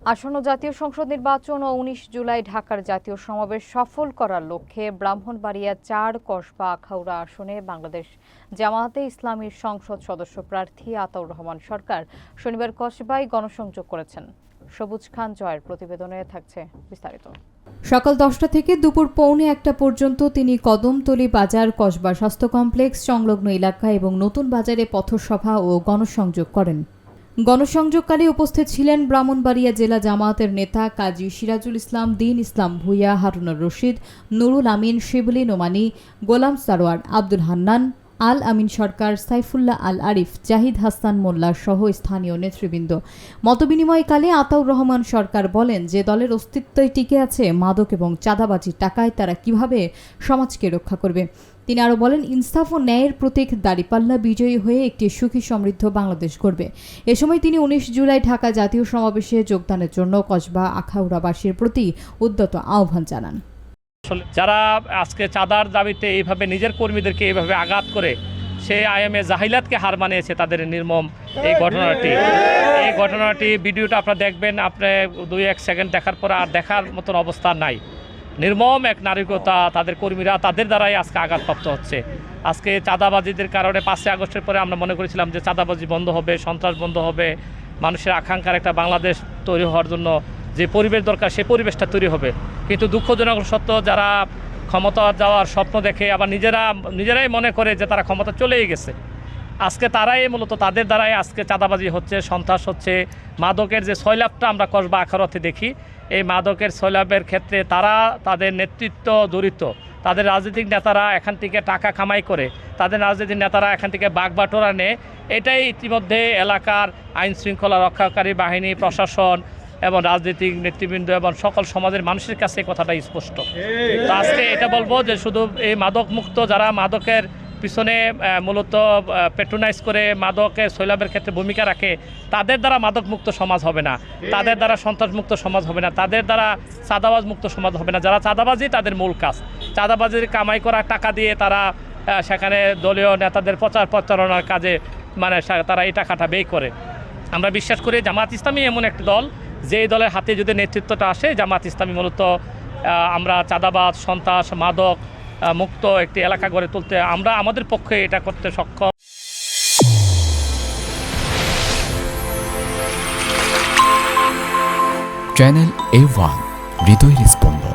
আসন্ন জাতীয় সংসদ নির্বাচন ও ১৯ জুলাই ঢাকার জাতীয় সমাবেশ সফল করার লক্ষ্যে ব্রাহ্মণবাড়িয়া ৪ কসবা আখাউড়া আসনে বাংলাদেশ জামায়াতে ইসলামীর সংসদ সদস্য প্রার্থী আতাউর রহমান সরকার শনিবার কসবায় গণসংযোগ করেছেন। সবুজ খান জয়ের প্রতিবেদনে থাকছে বিস্তারিত। সকাল ১০টা থেকে দুপুর পৌনে ১টা পর্যন্ত তিনি কদমতলী বাজার, কসবা স্বাস্থ্য কমপ্লেক্স সংলগ্ন এলাকা এবং নতুন বাজারে পথসভা ও গণসংযোগ করেন। গণসংযোগকালে উপস্থিত ছিলেন ব্রাহ্মণবাড়িয়া জেলা জামায়াতের নেতা কাজী সিরাজুল ইসলাম, দীন ইসলাম ভূঁইয়া, হারুনুর রশিদ, নুরুল আমিন, শিবলী নোমানী, গোলাম সারোয়ার, আব্দুল হান্নান, আল আমিন সরকার, সাইফুল্লাহ আল আরিফ, জাহিদ হাসান মোল্লা সহ স্থানীয় নেতৃবৃন্দ। মতবিনিময়কালে আতাউর রহমান সরকার বলেন যে দলের অস্তিত্বই টিকে আছে মাদক এবং চাঁদাবাজির টাকায় তারা কিভাবে সমাজকে রক্ষা করবে। তিনি আরও বলেন, ইনসাফ ও ন্যায়ের প্রতীক দাঁড়িপাল্লা বিজয়ী হয়ে একটি সুখী সমৃদ্ধ বাংলাদেশ গড়বে। এ সময় তিনি ১৯ জুলাই ঢাকা জাতীয় সমাবেশে যোগদানের জন্য কসবা আখাউড়াবাসীর প্রতি উদ্যত আহ্বান জানান। যারা আজকে চাঁদার দাবিতে এইভাবে নিজের কর্মীদেরকে এইভাবে আঘাত করে সে আইএমএ জাহিলাতকে হার মানিয়েছে, তাদের নির্মম এই ঘটনাটি ভিডিওটা আপনারা দেখবেন, আপনি ২-১ সেকেন্ড দেখার পর আর দেখার মতন অবস্থা নাই। নির্মম এক নারকীয়তা, তাদের কর্মীরা তাদের দ্বারাই আজকে আঘাতপ্রাপ্ত হচ্ছে। আজকে চাঁদাবাজিদের কারণে ৫ই আগস্টের পরে আমরা মনে করেছিলাম যে চাঁদাবাজি বন্ধ হবে, সন্ত্রাস বন্ধ হবে, মানুষের আকাঙ্ক্ষার একটা বাংলাদেশ তৈরি হওয়ার জন্য যে পরিবেশ দরকার সেই পরিবেশটা তৈরি হবে। কিন্তু দুঃখজনক সত্য, যারা ক্ষমতা যাওয়ার স্বপ্ন দেখে আবার নিজেরাই মনে করে যে তারা ক্ষমতা চলেই গেছে, আজকে তারাই মূলত তাদের দ্বারাই আজকে চাঁদাবাজি হচ্ছে, সন্ত্রাস হচ্ছে। মাদকের যে সয়লাভটা আমরা কসবা আখাউড়াতে দেখি, এই মাদকের সয়লাভের ক্ষেত্রে তারা তাদের নেতৃত্ব জড়িত, তাদের রাজনৈতিক নেতারা এখান থেকে টাকা কামাই করে, তাদের রাজনৈতিক নেতারা এখান থেকে বাগবাটোয়ারা নেয়। এটাই ইতিমধ্যে এলাকার আইন শৃঙ্খলা রক্ষাকারী বাহিনী, প্রশাসন এবং রাজনৈতিক নেতৃবৃন্দ এবং সকল সমাজের মানুষের কাছে কথাটা স্পষ্ট। তো আজকে এটা বলবো যে শুধু এই মাদক মুক্ত, যারা মাদকের পিছনে মূলত পেট্রোনাইজ করে মাদকের সৈলাভের ক্ষেত্রে ভূমিকা রাখে, তাদের দ্বারা মাদক মুক্ত সমাজ হবে না, তাদের দ্বারা সন্ত্রাস মুক্ত সমাজ হবে না, তাদের দ্বারা চাঁদাবাজ মুক্ত সমাজ হবে না। যারা চাঁদাবাজি, তাদের মূল কাজ চাঁদাবাজির কামাই করা টাকা দিয়ে তারা সেখানে দলীয় নেতাদের প্রচার প্রচারণার কাজে তারা এই টাকাটা ব্যয় করে। আমরা বিশ্বাস করি জামাত ইসলামী এমন একটি দল, যেই দলের হাতে যদি নেতৃত্বটা আসে, জামাত ইসলামী মূলত আমরা চাঁদাবাজ, সন্ত্রাস, মাদক মুক্ত একটি এলাকা গড়ে তুলতে আমরা আমাদের পক্ষে এটা করতে সক্ষম। চ্যানেল A1 হৃদয়ের স্পন্দন।